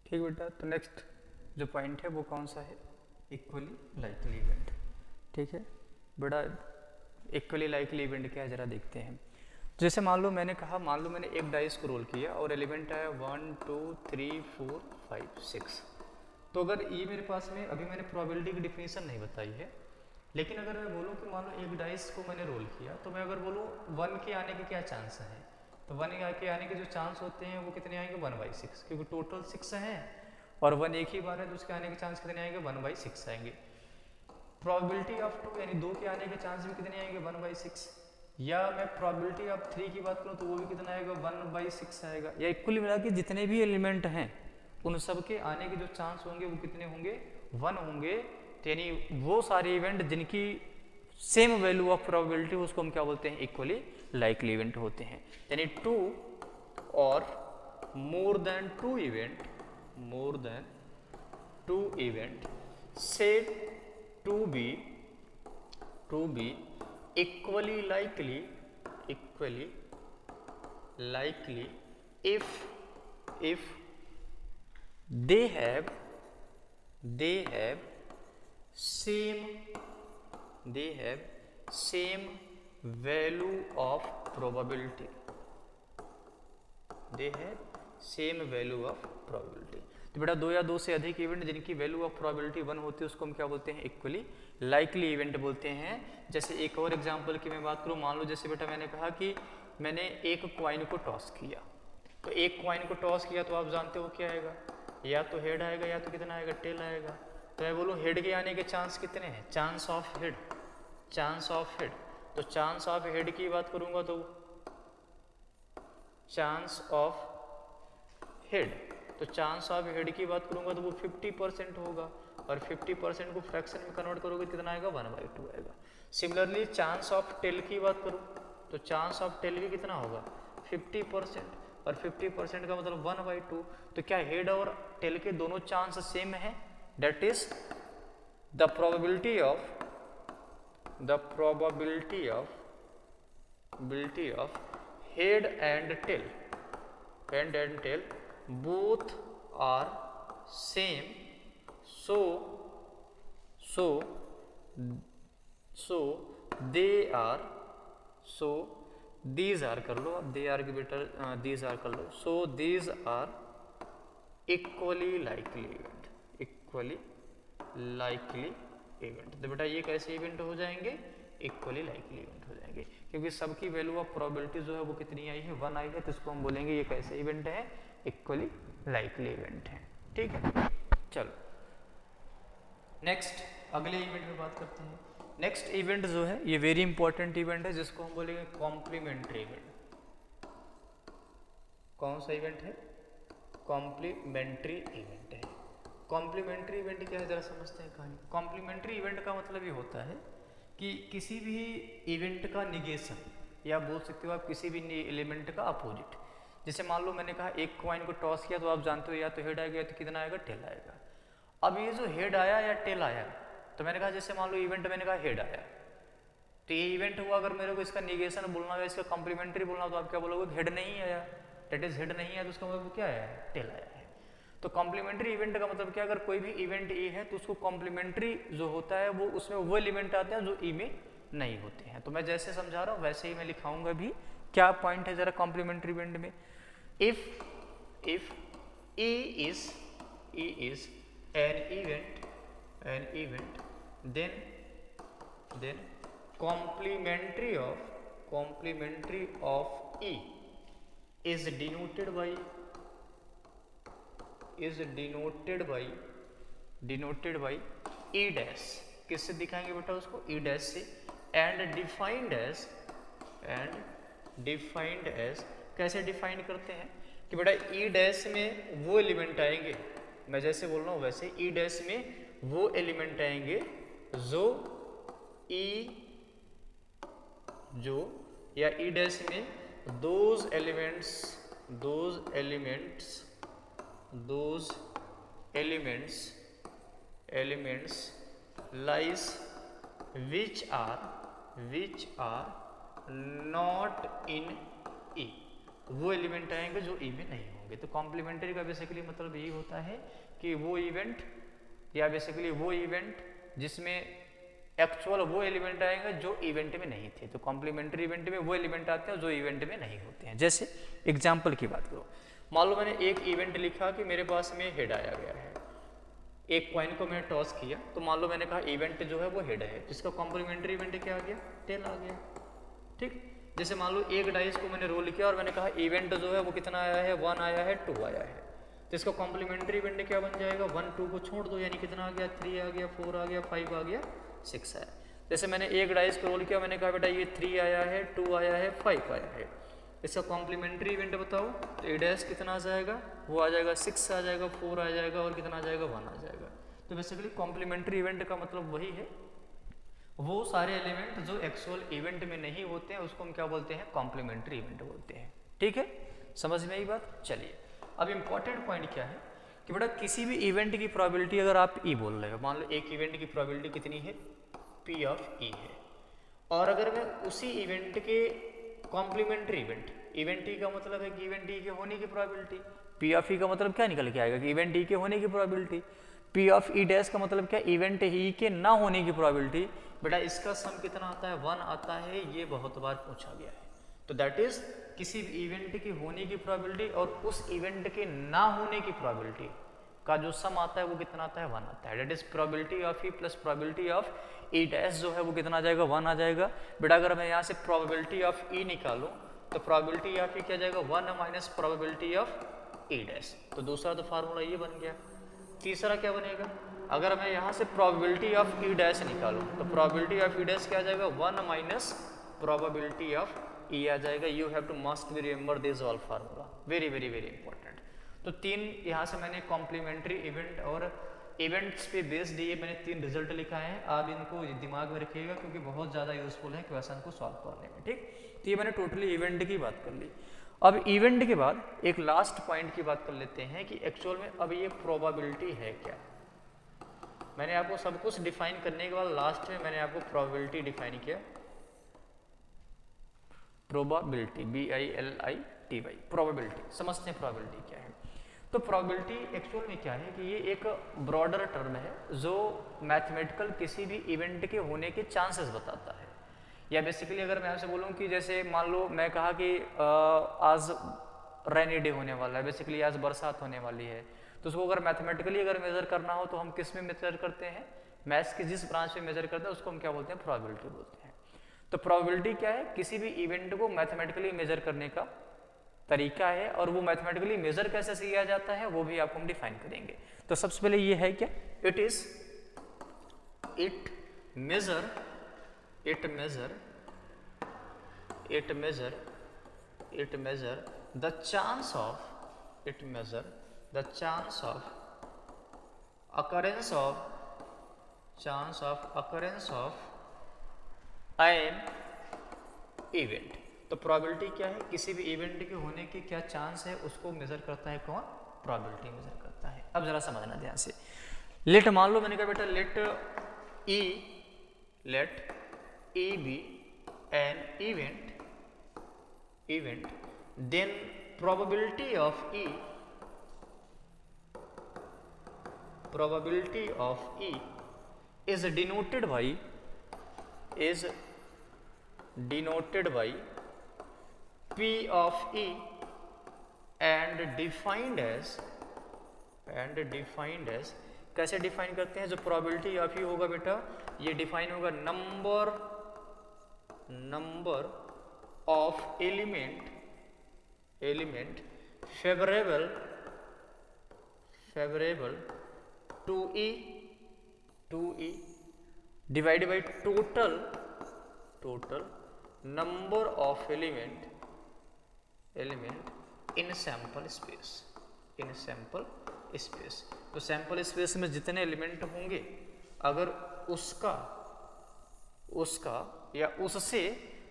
ठीक बेटा, तो नेक्स्ट जो पॉइंट है वो कौन सा है? Equally likely event. ठीक है बेटा, इक्वली लाइकली इवेंट क्या है जरा देखते हैं। जैसे मान लो मैंने कहा, मान लो मैंने एक डाइस को रोल किया और एलिमेंट आया 1 2 3 4 5 6। तो अगर ये मेरे पास में, अभी मैंने प्रोबेबिलिटी की डिफिनीशन नहीं बताई है, लेकिन अगर मैं बोलूँ कि मान लो एक डाइस को मैंने रोल किया, तो मैं अगर बोलूँ 1 के आने के क्या चांस हैं, तो 1 के आने के जो चांस होते हैं वो कितने आएंगे? 1/6, क्योंकि टोटल 6 हैं और 1 एक ही बार है तो उसके आने के चांस कितने आएंगे? 1/6 आएंगे। प्रोबेबिलिटी ऑफ 2 यानी 2 के आने के चांस भी कितने आएंगे? 1/6। या मैं प्रोबेबिलिटी ऑफ 3 की बात करूँ तो वो भी कितना आएगा? 1/6 आएगा। या इक्वली मिला के जितने भी एलिमेंट हैं उन सब के आने के जो चांस होंगे वो कितने होंगे? 1 होंगे। तो यानी वो सारे इवेंट जिनकी सेम वैल्यू ऑफ प्रोबेबिलिटी, उसको हम क्या बोलते हैं? इक्वली लाइकली इवेंट होते हैं। यानी 2 और more than 2 event, more than 2 event said to be equally likely if they have same value of probability, they have same value of probability। तो बेटा 2 या 2 से अधिक इवेंट जिनकी वैल्यू ऑफ प्रोबेबिलिटी 1 होती है उसको हम क्या बोलते हैं? इक्वली लाइकली इवेंट बोलते हैं। जैसे एक और एग्जांपल की मैं बात करूं, मान लो जैसे बेटा मैंने कहा कि मैंने एक क्वाइन को टॉस किया, तो एक क्वाइन को टॉस किया तो आप जानते हो क्या आएगा? या तो हेड आएगा या तो कितना आएगा? टेल आएगा। तो मैं बोलूँ हेड के आने के चांस कितने हैं? Chance of head, chance of head. तो चांस ऑफ हेड की बात करूंगा तो चांस ऑफ हेड, तो चांस ऑफ हेड की बात करूंगा तो वो 50% होगा, और 50% को फ्रैक्शन में कन्वर्ट करोगे कितना आएगा? 1/2 आएगा। सिमिलरली चांस ऑफ टेल की बात करूं तो चांस ऑफ टेल भी कितना होगा? 50%, और 50% का मतलब 1/2। तो क्या हेड और टेल के दोनों चांस सेम है? That is the probability of head and tail both are same, so these are कर लो अब, they are की बेटर these are कर लो, so these are equally likely event। तो बेटा ये कैसे इवेंट हो जाएंगे? इक्वली लाइकली इवेंट हो जाएंगे, क्योंकि सबकी वैल्यू ऑफ प्रोबेबिलिटी जो है वो कितनी आई है? 1 आई है, तो इसको हम बोलेंगे ये कैसे इवेंट है? इक्वली लाइकली इवेंट है। ठीक है, चलो नेक्स्ट अगले इवेंट में बात करते हैं। नेक्स्ट इवेंट जो है ये वेरी इंपॉर्टेंट इवेंट है, जिसको हम बोलेंगे कॉम्प्लीमेंट्री इवेंट। कौन सा इवेंट है? कॉम्प्लीमेंट्री इवेंट है। कॉम्प्लीमेंट्री इवेंट क्या है जरा समझते हैं कहानी। कॉम्प्लीमेंट्री इवेंट का मतलब ये होता है कि किसी भी इवेंट का निगेशन, या बोल सकते हो आप किसी भी एलिमेंट का अपोजिट। जैसे मान लो मैंने कहा एक कॉइन को टॉस किया, तो आप जानते हो या तो हेड आएगा या तो कितना आएगा? टेल आएगा। अब ये जो हेड आया या टेल आया, तो मैंने कहा जैसे मान लो इवेंट मैंने कहा हेड आया, तो ये इवेंट हुआ। अगर मेरे को इसका निगेशन बोलना है, इसका कॉम्प्लीमेंट्री बोलना, तो आप क्या बोलोगे? हेड नहीं आया, डेट इज हेड नहीं आया, तो उसका मतलब क्या आया है? टेल आया है। तो कॉम्प्लीमेंट्री इवेंट का मतलब क्या? अगर कोई भी इवेंट ए है तो उसको कॉम्प्लीमेंट्री जो होता है वो उसमें वो एलिमेंट आते हैं जो ई में नहीं होते हैं। तो मैं जैसे समझा रहा हूँ वैसे ही मैं लिखाऊंगा भी। क्या पॉइंट है जरा कॉम्प्लीमेंट्री इवेंट में? if E is an event then complementary of E is denoted by E dash। किससे दिखाएंगे बेटा उसको? E dash से। and defined as कैसे डिफाइन करते हैं कि बेटा ई डैश में वो एलिमेंट आएंगे, मैं जैसे बोल रहा हूँ वैसे, ई डैश में वो एलिमेंट आएंगे जो या ई डैश में those elements lies which are not in E। वो एलिमेंट आएंगे जो ई में नहीं होंगे। होंगे। तो कॉम्प्लीमेंट्री का बेसिकली मतलब यही होता है कि वो इवेंट या बेसिकली वो इवेंट जिसमें एक्चुअल वो एलिमेंट आएगा जो इवेंट में नहीं थे। तो कॉम्प्लीमेंट्री इवेंट में वो एलिमेंट आते हैं जो इवेंट में नहीं होते हैं। जैसे एग्जाम्पल की बात करो, मान लो मैंने एक इवेंट लिखा कि मेरे पास में हेड आया गया है, एक कॉइन को मैंने टॉस किया, तो मान लो मैंने कहा इवेंट जो है वो हेड है, जिसका कॉम्प्लीमेंट्री इवेंट क्या आ गया, टेल आ गया। ठीक, जैसे मान लो एक डाइस को मैंने रोल किया और मैंने कहा इवेंट जो है वो कितना आया है, 1 आया है, 2 आया है, तो इसका कॉम्प्लीमेंट्री इवेंट क्या बन जाएगा, 1 2 को छोड़ दो, यानी कितना आ गया, 3 आ गया, 4 आ गया, 5 आ गया, 6 आया। जैसे मैंने एक डाइस को रोल किया, मैंने कहा बेटा ये 3 आया है, 2 आया है, 5 आया है, इसका कॉम्प्लीमेंट्री इवेंट बताओ, तो ए डैश कितना आ जाएगा, वो आ जाएगा 6 आ जाएगा, 4 आ जाएगा और कितना आ जाएगा, 1 आ जाएगा। तो बेसिकली कॉम्प्लीमेंट्री इवेंट का मतलब वही है, वो सारे एलिमेंट जो एक्चुअल इवेंट में नहीं होते हैं उसको हम क्या बोलते हैं, कॉम्प्लीमेंट्री इवेंट बोलते हैं। ठीक है, समझ में आई बात। चलिए अब इम्पॉर्टेंट पॉइंट क्या है कि बेटा किसी भी इवेंट की प्रोबेबिलिटी अगर आप ई बोल रहे हो, मान लो एक इवेंट की प्रोबेबिलिटी कितनी है, पी ऑफ ई है, और अगर मैं उसी इवेंट के कॉम्प्लीमेंट्री इवेंट ई का मतलब है कि इवेंट ई के होने की प्रोबेबिलिटी, पी ऑफ ई का मतलब क्या निकल के आएगा कि इवेंट ई के होने की probability, P of E dash का मतलब क्या, इवेंट ई के ना होने की प्रोबेबिलिटी। बेटा इसका सम कितना आता है, 1 आता है, ये बहुत बार पूछा गया है। तो दैट इज किसी भी इवेंट की होने की प्रोबेबिलिटी और उस इवेंट के ना होने की प्रोबेबिलिटी का जो सम आता है वो कितना आता है, 1 आता है। That is probability of E plus probability of E dash जो है वो कितना आ जाएगा, 1 आ जाएगा। बेटा अगर मैं यहाँ से प्रोबेबिलिटी ऑफ ई निकालूं तो प्रोबेबिलिटी ऑफ ई क्या जाएगा, 1 minus probability of E dash. तो दूसरा तो फार्मूला ये बन गया। तीसरा क्या बनेगा, अगर मैं यहाँ से प्रोबेबिलिटी ऑफ ई डैश निकालूं तो प्रोबेबिलिटी ऑफ ई डैश क्या आ जाएगा, 1 माइनस प्रोबेबिलिटी ऑफ ई आ जाएगा। You have to must be remember this all formula, very very very important. तो 3 यहाँ से मैंने कॉम्प्लीमेंट्री इवेंट और इवेंट्स पे बेस्ड ये मैंने 3 रिजल्ट लिखा है। आप इनको दिमाग में रखिएगा क्योंकि बहुत ज़्यादा यूजफुल है क्वेश्चन को सॉल्व करने में। ठीक, तो ये मैंने टोटली इवेंट की बात कर ली। अब इवेंट के बाद एक लास्ट पॉइंट की बात कर लेते हैं कि एक्चुअल में अब ये प्रोबेबिलिटी है क्या। मैंने आपको सब कुछ डिफाइन करने के बाद लास्ट में मैंने आपको प्रोबेबिलिटी डिफाइन किया, प्रोबेबिलिटी, BILITY, प्रोबेबिलिटी। समझते हैं प्रोबेबिलिटी क्या है। तो प्रोबेबिलिटी एक्चुअल में क्या है कि ये एक ब्रॉडर टर्म है जो मैथमेटिकल किसी भी इवेंट के होने के चांसेस बताता है। या बेसिकली अगर मैं आपसे बोलूँ कि जैसे मान लो मैं कहा कि आज रेनी डे होने वाला है, बेसिकली आज बरसात होने वाली है, तो उसको अगर मैथमेटिकली अगर मेजर करना हो तो हम किस में मेजर करते हैं, मैथ्स की जिस ब्रांच में मेजर करते हैं उसको हम क्या बोलते हैं, प्रोबेबिलिटी बोलते हैं। तो प्रोबेबिलिटी क्या है, किसी भी इवेंट को मैथमेटिकली मेजर करने का तरीका है, और वो मैथमेटिकली मेजर कैसे किया जाता है वो भी आपको हम डिफाइन करेंगे। तो सबसे पहले ये है क्या, it measure the chance of occurrence of an event। तो प्रोबेबिलिटी क्या है, किसी भी इवेंट के होने के क्या चांस है उसको मेजर करता है कौन, प्रोबेबिलिटी मेजर करता है। अब जरा समझना ध्यान से। लेट मान लो मैंने कहा बेटा let E be an event then probability of E is denoted by P of E and defined as कैसे डिफाइन करते हैं, जो प्रोबेबिलिटी ऑफ ई होगा बेटा ये डिफाइन होगा number of element favourable to E divide by total number of element in sample space. तो sample space में जितने एलिमेंट होंगे अगर उसका या उससे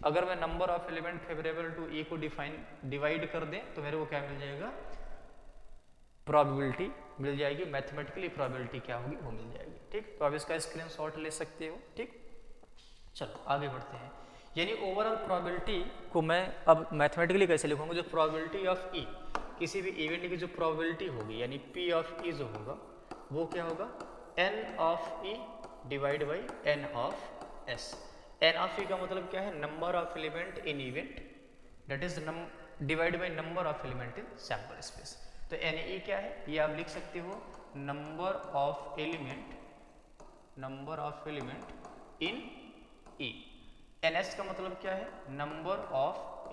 अगर मैं number of element favourable to E को डिवाइड कर दें तो मेरे को क्या मिल जाएगा, प्रोबेबिलिटी मिल जाएगी। मैथमेटिकली प्रोबेबिलिटी क्या होगी वो मिल जाएगी। ठीक, तो आप इसका स्क्रीनशॉट ले सकते हो। ठीक, चलो आगे बढ़ते हैं। यानी ओवरऑल प्रोबेबिलिटी को मैं अब मैथमेटिकली कैसे लिखूंगा, जो प्रोबेबिलिटी ऑफ ई किसी भी इवेंट की जो प्रोबेबिलिटी होगी यानी P ऑफ E जो होगा वो क्या होगा N of E divide by N of S। N of E का मतलब क्या है number of element in event that is divide by number of element in sample space. तो NE क्या है ये आप लिख सकते हो number of element in E। NS का मतलब क्या है number of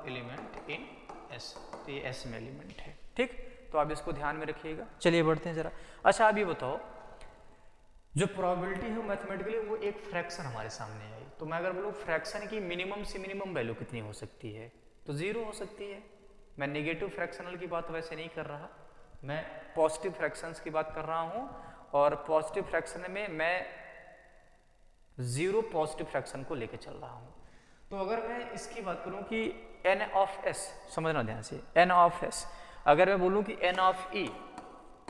element in S। तो ये S में एलिमेंट है, ठीक। तो आप इसको ध्यान में रखिएगा। चलिए बढ़ते हैं जरा। अच्छा आप ये बताओ जो प्रोबेबिलिटी है मैथमेटिकली वो एक फ्रैक्शन हमारे सामने आई, तो मैं अगर बोलूँ फ्रैक्शन की मिनिमम से मिनिमम वैल्यू कितनी हो सकती है तो 0 हो सकती है। मैं नेगेटिव फ्रैक्शनल की बात वैसे नहीं कर रहा, मैं पॉजिटिव फ्रैक्शंस की बात कर रहा हूँ, और पॉजिटिव फ्रैक्शन में मैं 0 पॉजिटिव फ्रैक्शन को लेके चल रहा हूँ। तो अगर मैं इसकी बात करूँ कि N ऑफ S, समझना ध्यान से, N ऑफ S अगर मैं बोलूँ कि N of E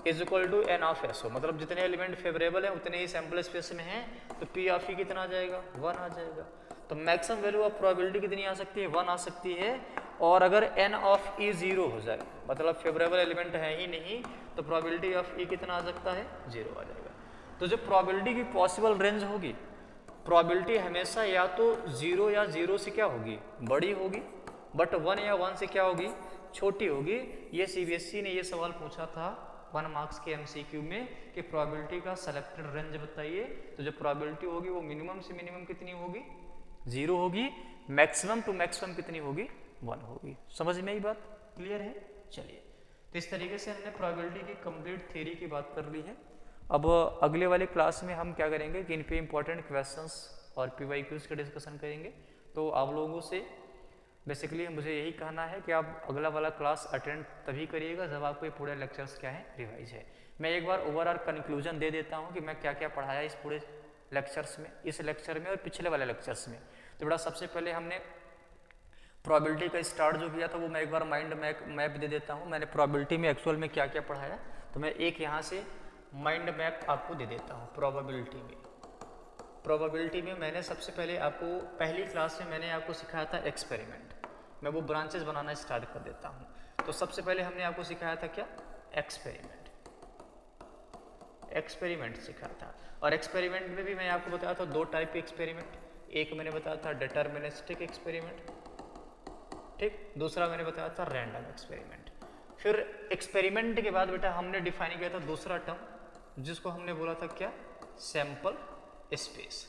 is equal to N of S हो, मतलब जितने एलिमेंट फेवरेबल हैं उतने ही सैंपल स्पेस में हैं, तो P ऑफ E कितना आ जाएगा 1 आ जाएगा। तो मैक्सिमम वैल्यू ऑफ प्रोबेबिलिटी कितनी आ सकती है 1 आ सकती है। और अगर N ऑफ E 0 हो जाए मतलब फेवरेबल एलिमेंट है ही नहीं तो प्रोबेबिलिटी ऑफ E कितना आ सकता है 0 आ जाएगा। तो जो प्रोबेबिलिटी की पॉसिबल रेंज होगी प्रोबेबिलिटी हमेशा या तो 0 या 0 से क्या होगी बड़ी होगी, बट 1 या 1 से क्या होगी छोटी होगी। ये CBSE ने ये सवाल पूछा था 1 मार्क्स के MCQ में कि प्रोबेबिलिटी का सेलेक्टेड रेंज बताइए। तो जो प्रोबेबिलिटी होगी वो मिनिमम से मिनिमम कितनी होगी 0 होगी, मैक्सिमम टू मैक्सिमम कितनी होगी 1 होगी। समझ में आई बात, क्लियर है। चलिए तो इस तरीके से हमने प्रोबेबिलिटी की कंप्लीट थ्योरी की बात कर ली है। अब अगले वाले क्लास में हम क्या करेंगे कि इन पे इंपॉर्टेंट क्वेश्चंस और PYQs का डिस्कशन करेंगे। तो आप लोगों से बेसिकली मुझे यही कहना है कि आप अगला वाला क्लास अटेंड तभी करिएगा जब आपको ये पूरे लेक्चर्स क्या है रिवाइज है। मैं एक बार ओवरऑल कंक्लूजन दे देता हूँ कि मैं क्या क्या पढ़ाया इस पूरे लेक्चर्स में, इस लेक्चर में और पिछले वाले लेक्चर्स में। तो बेटा सबसे पहले हमने प्रोबेबिलिटी का स्टार्ट जो किया था वो मैं एक बार माइंड मैप दे देता हूँ। मैंने प्रोबेबिलिटी में एक्चुअल में क्या क्या पढ़ाया तो मैं एक यहाँ से माइंड मैप आपको दे देता हूँ। प्रोबेबिलिटी में मैंने सबसे पहले आपको पहली क्लास में मैंने आपको सिखाया था एक्सपेरिमेंट। मैं वो ब्रांचेस बनाना स्टार्ट कर देता हूँ। तो सबसे पहले हमने आपको सिखाया था क्या एक्सपेरिमेंट सिखाया था। और एक्सपेरिमेंट में भी मैं आपको बताया था 2 टाइप के एक्सपेरिमेंट, एक मैंने बताया था डिटर्मिनिस्टिक एक्सपेरिमेंट, ठीक, दूसरा मैंने बताया था रैंडम एक्सपेरिमेंट। फिर एक्सपेरिमेंट के बाद बेटा हमने डिफाइन किया था दूसरा टर्म जिसको हमने बोला था क्या सैंपल स्पेस।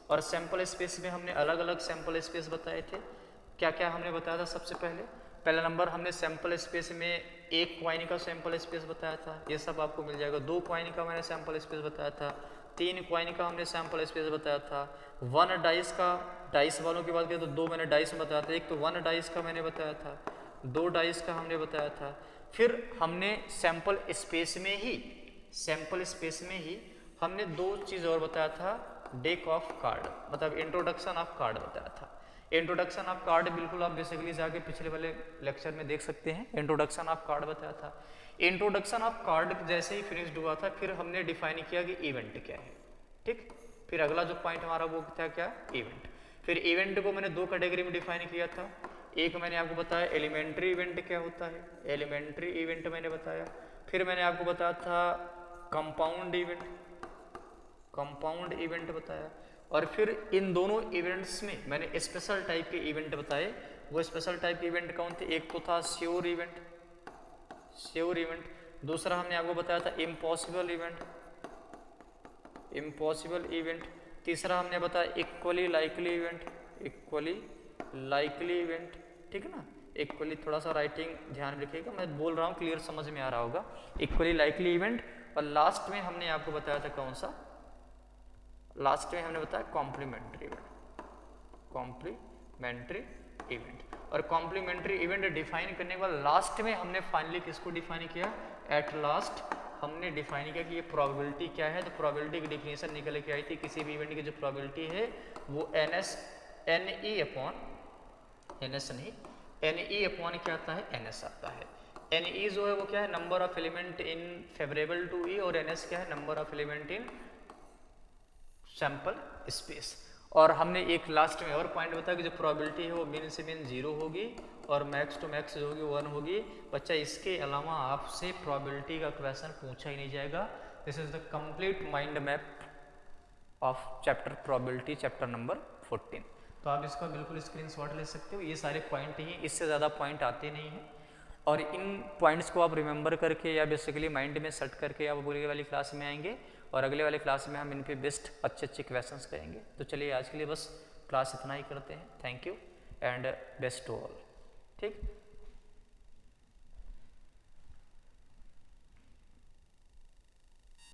और सैंपल स्पेस में हमने अलग अलग सैंपल स्पेस बताए थे। क्या क्या हमने बताया था सबसे पहला नंबर हमने सैंपल स्पेस में 1 क्वाइन का सैंपल स्पेस बताया था, ये सब आपको मिल जाएगा। 2 क्वाइन का मैंने सैंपल स्पेस बताया था, 3 क्वाइन का हमने सैंपल स्पेस बताया था। 1 डाइस का, डाइस वालों की बात करें तो 2 मैंने डाइस में बताया था, एक तो 1 डाइस का मैंने बताया था, 2 डाइस का हमने बताया था। फिर हमने सैंपल स्पेस में ही हमने 2 चीज़ और बताया था, डेक ऑफ कार्ड मतलब इंट्रोडक्शन ऑफ कार्ड बताया था। इंट्रोडक्शन ऑफ कार्ड बिल्कुल आप बेसिकली जाके पिछले वाले लेक्चर में देख सकते हैं, इंट्रोडक्शन ऑफ कार्ड बताया था। इंट्रोडक्शन ऑफ कार्ड जैसे ही फिनिश्ड हुआ था फिर हमने डिफाइन किया कि इवेंट क्या है, ठीक। फिर अगला जो पॉइंट हमारा वो था क्या इवेंट। फिर इवेंट को मैंने 2 कैटेगरी में डिफाइन किया था। एक मैंने आपको बताया एलिमेंट्री इवेंट क्या होता है, एलिमेंट्री इवेंट मैंने बताया। फिर मैंने आपको बताया था कंपाउंड इवेंट बताया। और फिर इन दोनों इवेंट्स में मैंने स्पेशल टाइप के इवेंट बताए। वो स्पेशल टाइप के इवेंट कौन थे, एक तो था श्योर इवेंट, दूसरा हमने आपको बताया था इम्पॉसिबल इवेंट, तीसरा हमने बताया इक्वली लाइकली इवेंट, ठीक है ना। इक्वली थोड़ा सा राइटिंग ध्यान रखिएगा, मैं बोल रहा हूँ क्लियर समझ में आ रहा होगा। इक्वली लाइकली इवेंट, और लास्ट में हमने आपको बताया था कौन सा, लास्ट में हमने बताया कॉम्प्लीमेंट्री इवेंट। और कॉम्प्लीमेंट्री इवेंट डिफाइन करने के बाद लास्ट में हमने फाइनली किसको डिफाइन किया, एट लास्ट हमने डिफाइन किया कि ये प्रोबेबिलिटी क्या है। तो प्रोबेबिलिटी की डेफिनेशन निकल के आई थी, किसी भी इवेंट की जो प्रोबेबिलिटी है वो NE अपॉन क्या आता है NS आता है। NE जो है वो क्या है number of element in favourable to E, और NS क्या है number of element in sample space. और हमने एक लास्ट में और पॉइंट बताया कि जो प्रोबेबिलिटी है वो मिन से मिन 0 होगी और मैक्स टू मैक्स जो होगी 1 होगी। बच्चा इसके अलावा आपसे प्रोबेबिलिटी का क्वेश्चन पूछा ही नहीं जाएगा। This is the complete mind map of chapter probability, chapter number 14। तो आप इसका बिल्कुल स्क्रीनशॉट ले सकते हो। ये सारे पॉइंट ही, इससे ज़्यादा पॉइंट आते नहीं हैं और इन पॉइंट्स को आप रिमेंबर करके या बेसिकली माइंड में सेट करके आप अगले वाली क्लास में आएंगे और अगले वाले क्लास में हम इन पे बेस्ट अच्छे अच्छे क्वेश्चंस करेंगे। तो चलिए आज के लिए बस क्लास इतना ही करते हैं। Thank you and best to all. ठीक।